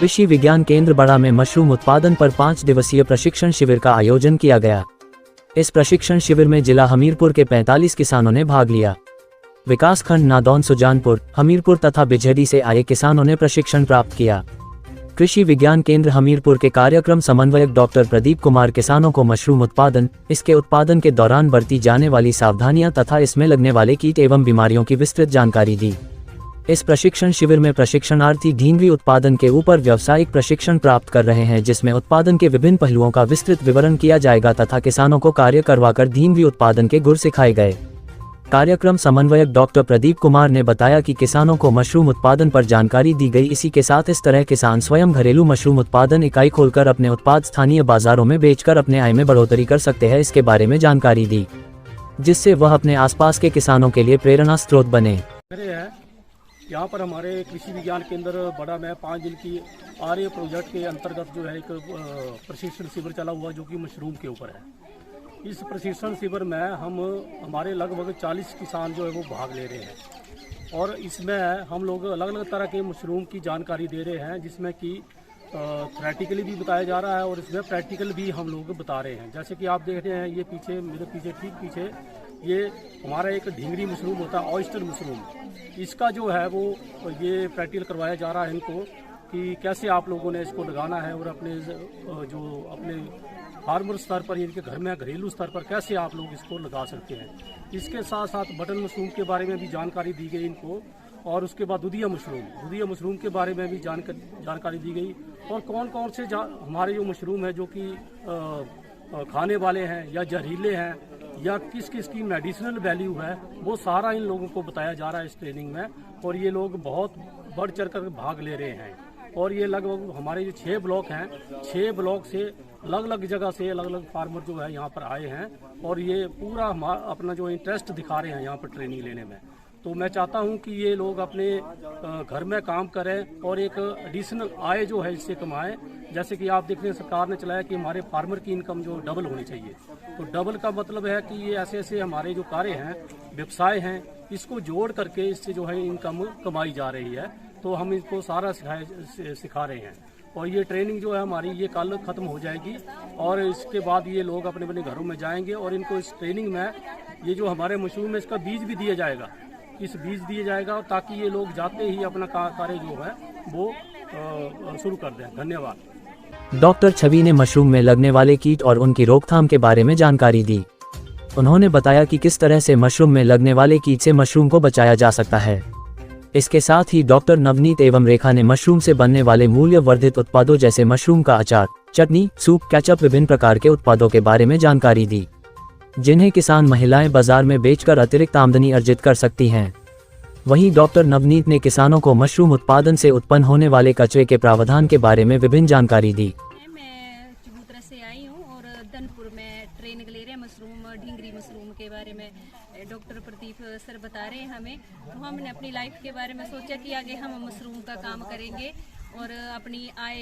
कृषि विज्ञान केंद्र बड़ा में मशरूम उत्पादन पर 5 दिवसीय प्रशिक्षण शिविर का आयोजन किया गया। इस प्रशिक्षण शिविर में जिला हमीरपुर के 45 किसानों ने भाग लिया। विकासखंड नादौन, सुजानपुर, हमीरपुर तथा बिझड़ी से आए किसानों ने प्रशिक्षण प्राप्त किया। कृषि विज्ञान केंद्र हमीरपुर के कार्यक्रम समन्वयक डॉक्टर प्रदीप कुमार किसानों को मशरूम उत्पादन, इसके उत्पादन के दौरान बरती जाने वाली सावधानियां तथा इसमें लगने वाले कीट एवं बीमारियों की विस्तृत जानकारी दी। इस प्रशिक्षण शिविर में प्रशिक्षणार्थी ढींगरी उत्पादन के ऊपर व्यावसायिक प्रशिक्षण प्राप्त कर रहे हैं, जिसमें उत्पादन के विभिन्न पहलुओं का विस्तृत विवरण किया जाएगा तथा किसानों को कार्य करवाकर ढींगरी उत्पादन के गुर सिखाए गए। कार्यक्रम समन्वयक डॉक्टर प्रदीप कुमार ने बताया कि किसानों को मशरूम उत्पादन पर जानकारी दी गई। इसी के साथ इस तरह किसान स्वयं घरेलू मशरूम उत्पादन इकाई खोलकर अपने उत्पाद स्थानीय बाजारों में बेचकर अपने आय में बढ़ोतरी कर सकते हैं, इसके बारे में जानकारी दी, जिससे वह अपने आसपास के किसानों के लिए प्रेरणा स्रोत बने। यहाँ पर हमारे कृषि विज्ञान केंद्र बड़ा में 5 दिन की आर्य प्रोजेक्ट के अंतर्गत जो है एक प्रशिक्षण शिविर चला हुआ जो कि मशरूम के ऊपर है। इस प्रशिक्षण शिविर में हमारे लगभग 40 किसान जो है वो भाग ले रहे हैं और इसमें हम लोग अलग अलग तरह के मशरूम की जानकारी दे रहे हैं, जिसमें कि थ्योरेटिकली भी बताया जा रहा है और इसमें प्रैक्टिकल भी हम लोग बता रहे हैं। जैसे कि आप देख रहे हैं ये पीछे, मेरे पीछे ठीक पीछे ये हमारा एक ढींगरी मशरूम होता है, ऑयस्टर मशरूम। इसका जो है वो ये प्रैक्टिकल करवाया जा रहा है इनको कि कैसे आप लोगों ने इसको लगाना है और अपने फार्मर स्तर पर, इनके घर में घरेलू स्तर पर कैसे आप लोग इसको लगा सकते हैं। इसके साथ साथ बटन मशरूम के बारे में भी जानकारी दी गई इनको और उसके बाद दुधिया मशरूम के बारे में भी जानकारी दी गई और कौन कौन से हमारे जो मशरूम है जो कि खाने वाले हैं या जहरीले हैं या किस किस की मेडिसिनल वैल्यू है, वो सारा इन लोगों को बताया जा रहा है इस ट्रेनिंग में। और ये लोग बहुत बढ़ चढ़ कर भाग ले रहे हैं और ये लगभग हमारे जो 6 ब्लॉक हैं, 6 ब्लॉक से अलग अलग जगह से अलग अलग फार्मर जो है यहाँ पर आए हैं और ये पूरा अपना जो इंटरेस्ट दिखा रहे हैं यहाँ पर ट्रेनिंग लेने में। तो मैं चाहता हूँ कि ये लोग अपने घर में काम करें और एक एडिशनल आय जो है इससे कमाएं। जैसे कि आप देख रहे हैं सरकार ने चलाया कि हमारे फार्मर की इनकम जो डबल होनी चाहिए। तो डबल का मतलब है कि ये ऐसे ऐसे हमारे जो कार्य हैं, व्यवसाय हैं, इसको जोड़ करके इससे जो है इनकम कमाई जा रही है। तो हम इसको सारा सिखा रहे हैं और ये ट्रेनिंग जो है हमारी ये कल ख़त्म हो जाएगी और इसके बाद ये लोग अपने अपने घरों में जाएंगे और इनको इस ट्रेनिंग में ये जो हमारे मशरूम है इसका बीज भी दिया जाएगा, ताकि ये लोग जाते ही अपना कार्य जो है वो शुरू कर दें। धन्यवाद। डॉक्टर छवि ने मशरूम में लगने वाले कीट और उनकी रोकथाम के बारे में जानकारी दी। उन्होंने बताया कि किस तरह से मशरूम में लगने वाले कीट से मशरूम को बचाया जा सकता है। इसके साथ ही डॉक्टर नवनीत एवं रेखा ने मशरूम से बनने वाले मूल्य वर्धित उत्पादों जैसे मशरूम का अचार, चटनी, सूप, केचप, विभिन्न प्रकार के उत्पादों के बारे में जानकारी दी, जिन्हें किसान महिलाएं बाजार में बेचकर अतिरिक्त आमदनी अर्जित कर सकती हैं। वहीं डॉक्टर नवनीत ने किसानों को मशरूम उत्पादन से उत्पन्न होने वाले कचरे के प्रावधान के बारे में विभिन्न जानकारी दी। मैं चबूतरा से आई हूँ और धनपुर में ट्रेनिंग ले रहे हैं मशरूम, ढींगरी मशरूम के बारे में डॉक्टर प्रदीप सर बता रहे हैं हमें। तो हमने अपनी लाइफ के बारे में सोचा कि आगे हम मशरूम का काम करेंगे और अपनी आय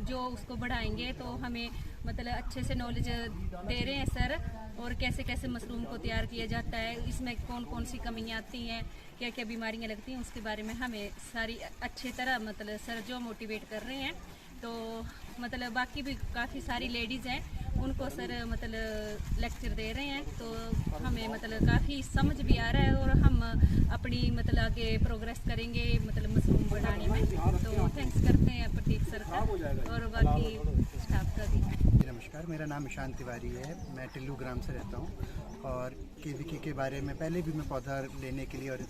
जो उसको बढ़ाएंगे। तो हमें मतलब अच्छे से नॉलेज दे रहे हैं सर और कैसे कैसे मशरूम को तैयार किया जाता है, इसमें कौन कौन सी कमियां आती हैं, क्या क्या बीमारियां लगती हैं, उसके बारे में हमें सारी अच्छी तरह मतलब सर जो मोटिवेट कर रहे हैं। तो मतलब बाकी भी काफ़ी सारी लेडीज़ हैं उनको सर मतलब लेक्चर दे रहे हैं। तो हमें मतलब काफ़ी समझ भी आ रहा है और हम अपनी मतलब आगे प्रोग्रेस करेंगे मतलब मशरूम बनाने में। तो थैंक्स करते हैं प्रदीप सर का और बाकी स्टाफ का भी। नमस्कार, मेरा नाम ईशान तिवारी है। मैं टिल्लू ग्राम से रहता हूँ और केवीके के बारे में पहले भी मैं पौधा लेने के लिए और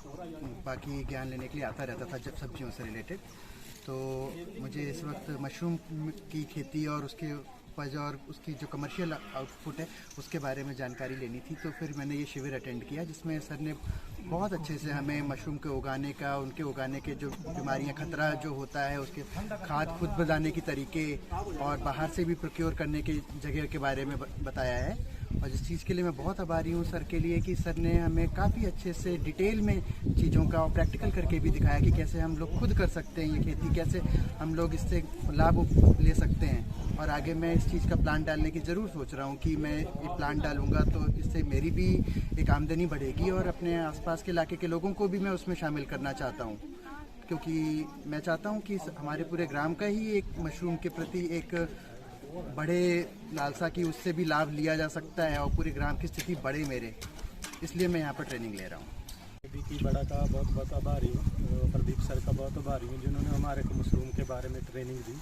बाकी ज्ञान लेने के लिए आता रहता था जब सब्जियों से रिलेटेड। तो मुझे इस वक्त मशरूम की खेती और उसके उपज और उसकी जो कमर्शियल आउटपुट है उसके बारे में जानकारी लेनी थी। तो फिर मैंने ये शिविर अटेंड किया जिसमें सर ने बहुत अच्छे से हमें मशरूम के उगाने का, उनके उगाने के जो बीमारियां, खतरा जो होता है, उसके खाद खुद बनाने के तरीके और बाहर से भी प्रोक्योर करने के जगह के बारे में बताया है। और जिस चीज़ के लिए मैं बहुत आभारी हूँ सर के लिए कि सर ने हमें काफ़ी अच्छे से डिटेल में चीज़ों का और प्रैक्टिकल करके भी दिखाया कि कैसे हम लोग खुद कर सकते हैं ये खेती, कैसे हम लोग इससे लाभ ले सकते हैं। और आगे मैं इस चीज़ का प्लान डालने की ज़रूर सोच रहा हूँ कि मैं ये प्लान डालूँगा तो इससे मेरी भी एक आमदनी बढ़ेगी और अपने आसपास के इलाके के लोगों को भी मैं उसमें शामिल करना चाहता हूँ। क्योंकि मैं चाहता हूँ कि हमारे पूरे ग्राम का ही एक मशरूम के प्रति एक बड़े लालसा की उससे भी लाभ लिया जा सकता है और पूरे ग्राम की स्थिति बढ़े मेरे, इसलिए मैं यहाँ पर ट्रेनिंग ले रहा हूँ। की बड़ा का बहुत बहुत आभारी हूँ, प्रदीप सर का बहुत आभारी हूँ जिन्होंने हमारे को मशरूम के बारे में ट्रेनिंग दी।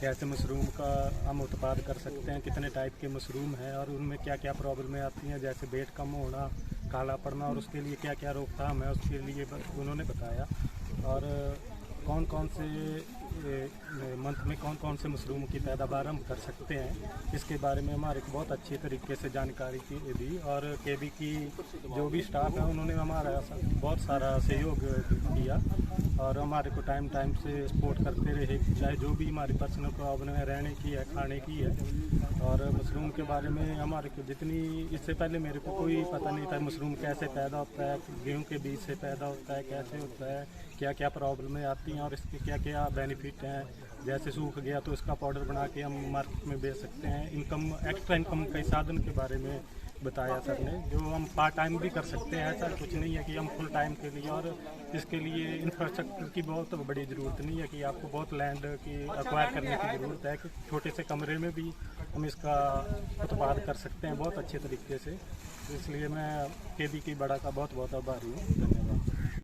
कैसे मशरूम का हम उत्पाद कर सकते हैं, कितने टाइप के मशरूम हैं और उनमें क्या क्या प्रॉब्लमें आती हैं, जैसे वेट कम होना, काला पड़ना, और उसके लिए क्या क्या रोकथाम है उसके लिए उन्होंने बताया। और कौन कौन से मंथ में कौन कौन से मशरूम की पैदावार हम कर सकते हैं, इसके बारे में हमारे को बहुत अच्छी तरीके से जानकारी दी। और केवी की जो भी स्टाफ है उन्होंने हमारा बहुत सारा सहयोग किया और हमारे को टाइम टाइम से सपोर्ट करते रहे, चाहे जो भी हमारी पर्सनल प्रॉब्लम है, रहने की है, खाने की है। और मशरूम के बारे में हमारे को जितनी, इससे पहले मेरे को कोई पता नहीं था मशरूम कैसे पैदा होता है, गेहूँ के बीज से पैदा होता है, कैसे होता है, क्या क्या प्रॉब्लमें आती हैं और इसके क्या क्या बेनिफिट हैं। जैसे सूख गया तो इसका पाउडर बना के हम मार्केट में बेच सकते हैं। इनकम, एक्स्ट्रा इनकम के साधन के बारे में बताया सर ने, जो हम पार्ट टाइम भी कर सकते हैं। ऐसा कुछ नहीं है कि हम फुल टाइम के लिए, और इसके लिए इंफ्रास्ट्रक्चर की बहुत बड़ी ज़रूरत नहीं है कि आपको बहुत लैंड की एक्वायर करने की ज़रूरत है, कि छोटे से कमरे में भी हम इसका उत्पाद कर सकते हैं बहुत अच्छे तरीके से। इसलिए मैं केवी की बड़ा का बहुत बहुत आभारी हूँ। धन्यवाद।